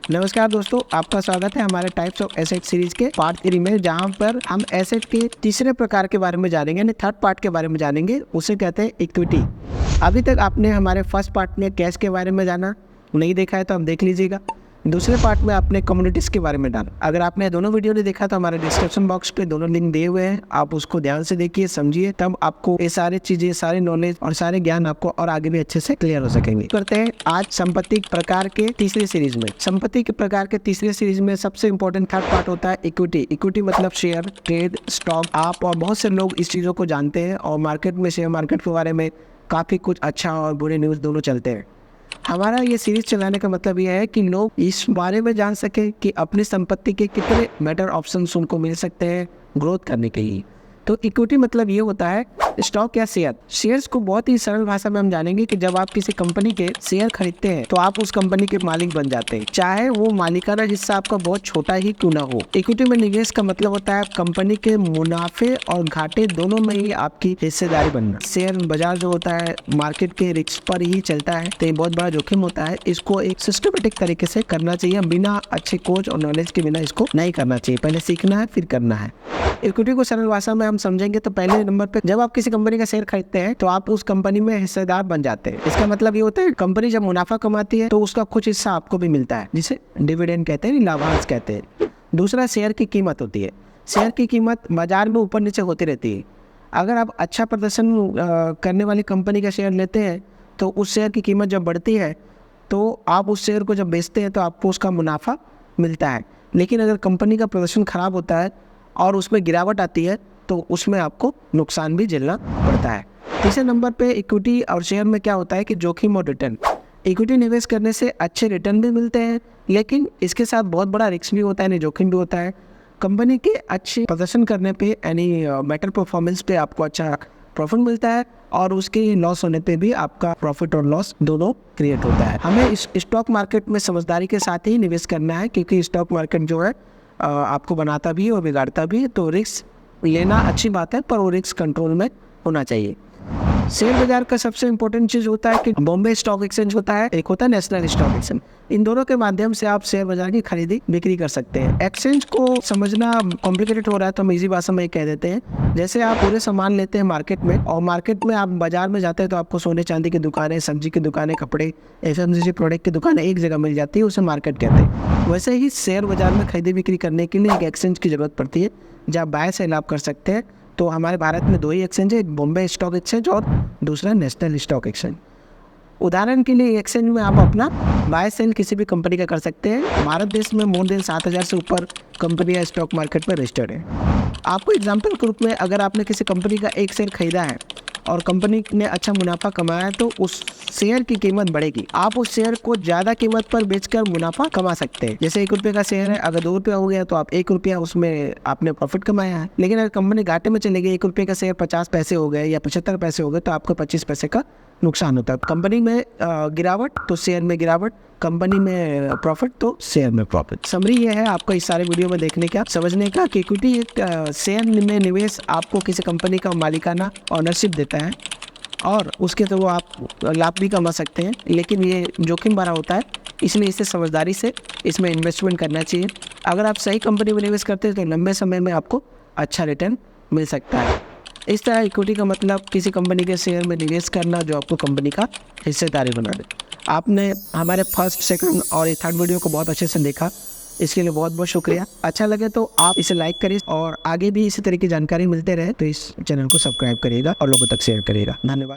नमस्कार दोस्तों, आपका स्वागत है हमारे टाइप्स ऑफ एसेट सीरीज के पार्ट 3 में, जहां पर हम एसेट के तीसरे प्रकार के बारे में जानेंगे, यानी थर्ड पार्ट के बारे में जानेंगे। उसे कहते हैं इक्विटी। अभी तक आपने हमारे फर्स्ट पार्ट में कैश के बारे में जाना, नहीं देखा है तो आप देख लीजिएगा। दूसरे पार्ट में आपने कम्युनिटीज़ के बारे में जाना। अगर आपने दोनों वीडियो नहीं देखा तो हमारे डिस्क्रिप्शन बॉक्स पे दोनों लिंक दिए हुए हैं, आप उसको ध्यान से देखिए, समझिए, तब आपको ये सारी चीज़ें, सारे नॉलेज और सारे ज्ञान आपको और आगे भी अच्छे से क्लियर हो सकेंगे। करते हैं आज संपत्ति प्रकार के तीसरे सीरीज में। संपत्ति के प्रकार के तीसरे सीरीज में सबसे इंपॉर्टेंट थर्ड पार्ट होता है इक्विटी। इक्विटी मतलब शेयर, ट्रेड, स्टॉक। आप और बहुत से लोग इस चीज़ों को जानते हैं और मार्केट में शेयर मार्केट के बारे में काफ़ी कुछ अच्छा और बुरे न्यूज़ दोनों चलते हैं। हमारा ये सीरीज चलाने का मतलब यह है कि लोग इस बारे में जान सकें कि अपनी संपत्ति के कितने बेटर ऑप्शंस उनको मिल सकते हैं ग्रोथ करने के लिए। तो इक्विटी मतलब ये होता है स्टॉक या शेयर। शेयर्स को बहुत ही सरल भाषा में हम जानेंगे कि जब आप किसी कंपनी के शेयर खरीदते हैं तो आप उस कंपनी के मालिक बन जाते हैं, चाहे वो मालिकाना हिस्सा आपका बहुत छोटा ही क्यों ना हो। इक्विटी में निवेश का मतलब होता है कंपनी के मुनाफे और घाटे दोनों में ही आपकी हिस्सेदारी बनना। शेयर बाजार जो होता है मार्केट के रिस्क पर ही चलता है, तो ये बहुत बड़ा जोखिम होता है। इसको एक सिस्टमेटिक तरीके से करना चाहिए, बिना अच्छे कोच और नॉलेज के बिना इसको नहीं करना चाहिए। पहले सीखना है फिर करना है। इक्विटी को सरल भाषा में हम समझेंगे तो पहले नंबर पे जब आप किसी कंपनी का शेयर खरीदते हैं तो आप उस कंपनी में हिस्सेदार बन जाते हैं। इसका मतलब ये होता है कंपनी जब मुनाफा कमाती है तो उसका कुछ हिस्सा आपको भी मिलता है, जिसे डिविडेंड कहते हैं, लाभांश कहते हैं। दूसरा शेयर की कीमत होती है। शेयर की कीमत बाजार में ऊपर नीचे होती रहती है। अगर आप अच्छा प्रदर्शन करने वाली कंपनी का शेयर लेते हैं तो उस शेयर की कीमत जब बढ़ती है तो आप उस शेयर को जब बेचते हैं तो आपको उसका मुनाफा मिलता है। लेकिन अगर कंपनी का प्रदर्शन खराब होता है और उसमें गिरावट आती है तो उसमें आपको नुकसान भी झेलना पड़ता है। तीसरे नंबर पे इक्विटी और शेयर में क्या होता है कि जोखिम और रिटर्न। इक्विटी निवेश करने से अच्छे रिटर्न भी मिलते हैं, लेकिन इसके साथ बहुत बड़ा रिस्क भी होता है, यानी जोखिम भी होता है। कंपनी के अच्छे प्रदर्शन करने पे यानी बेटर परफॉर्मेंस पे आपको अच्छा प्रॉफिट मिलता है और उसके लॉस होने पे भी आपका प्रॉफिट और लॉस दोनों क्रिएट होता है। हमें इस स्टॉक मार्केट में समझदारी के साथ ही निवेश करना है, क्योंकि स्टॉक मार्केट जो है आपको बनाता भी है और बिगाड़ता भी है। तो रिस्क लेना अच्छी बात है, पर वो रिस्क कंट्रोल में होना चाहिए। शेयर बाजार का सबसे इंपॉर्टेंट चीज़ होता है कि बॉम्बे स्टॉक एक्सचेंज होता है, एक होता है नेशनल स्टॉक एक्सचेंज। इन दोनों के माध्यम से आप शेयर बाजार की खरीदी बिक्री कर सकते हैं। एक्सचेंज को समझना कॉम्प्लिकेटेड हो रहा है तो हम इजी भाषा में कह देते हैं, जैसे आप पूरे सामान लेते हैं मार्केट में और मार्केट में आप बाजार में जाते हैं तो आपको सोने चांदी की दुकानें, सब्जी की दुकानें, कपड़े, FMCG प्रोडक्ट की दुकानें एक जगह मिल जाती है, उसे मार्केट कहते हैं। वैसे ही शेयर बाजार में खरीदी बिक्री करने के लिए एक एक्सचेंज की जरूरत पड़ती है जहाँ बाय सेल आप कर सकते हैं। तो हमारे भारत में दो ही एक्सचेंज है, एक बॉम्बे स्टॉक एक्सचेंज और दूसरा नेशनल स्टॉक एक्सचेंज। उदाहरण के लिए एक्सचेंज में आप अपना बाय सेल किसी भी कंपनी का कर सकते हैं। भारत देश में मोर देन 7,000 से ऊपर कंपनियां स्टॉक मार्केट में रजिस्टर्ड है। आपको एग्जाम्पल के रूप में अगर आपने किसी कंपनी का एक शेयर खरीदा है और कंपनी ने अच्छा मुनाफा कमाया है तो उस शेयर की कीमत बढ़ेगी। आप उस शेयर को ज़्यादा कीमत पर बेचकर मुनाफा कमा सकते हैं। जैसे 1 रुपये का शेयर है, अगर 2 रुपया हो गया तो आप 1 रुपया उसमें आपने प्रॉफिट कमाया है। लेकिन अगर कंपनी घाटे में चली गई, 1 रुपये का शेयर 50 पैसे हो गए या 75 पैसे हो गए, तो आपको 25 पैसे का नुकसान होता है। कंपनी में गिरावट तो शेयर में गिरावट, कंपनी में प्रॉफिट तो शेयर में प्रॉफिट। समरी ये है आपको इस सारे वीडियो में देखने का, समझने का कि इक्विटी एक शेयर में निवेश आपको किसी कंपनी का मालिकाना ऑनरशिप देता है और उसके थ्रू आप लाभ भी कमा सकते हैं, लेकिन ये जोखिम भरा होता है, इसलिए इसे समझदारी से इसमें इन्वेस्टमेंट करना चाहिए। अगर आप सही कंपनी में निवेश करते हैं तो लंबे समय में आपको अच्छा रिटर्न मिल सकता है। इस तरह इक्विटी का मतलब किसी कंपनी के शेयर में निवेश करना जो आपको कंपनी का हिस्सेदारी बना दे। आपने हमारे फर्स्ट, सेकंड और थर्ड वीडियो को बहुत अच्छे से देखा, इसके लिए बहुत बहुत शुक्रिया। अच्छा लगे तो आप इसे लाइक करिए और आगे भी इसी तरह की जानकारी मिलते रहे तो इस चैनल को सब्सक्राइब करिएगा और लोगों तक शेयर करिएगा। धन्यवाद।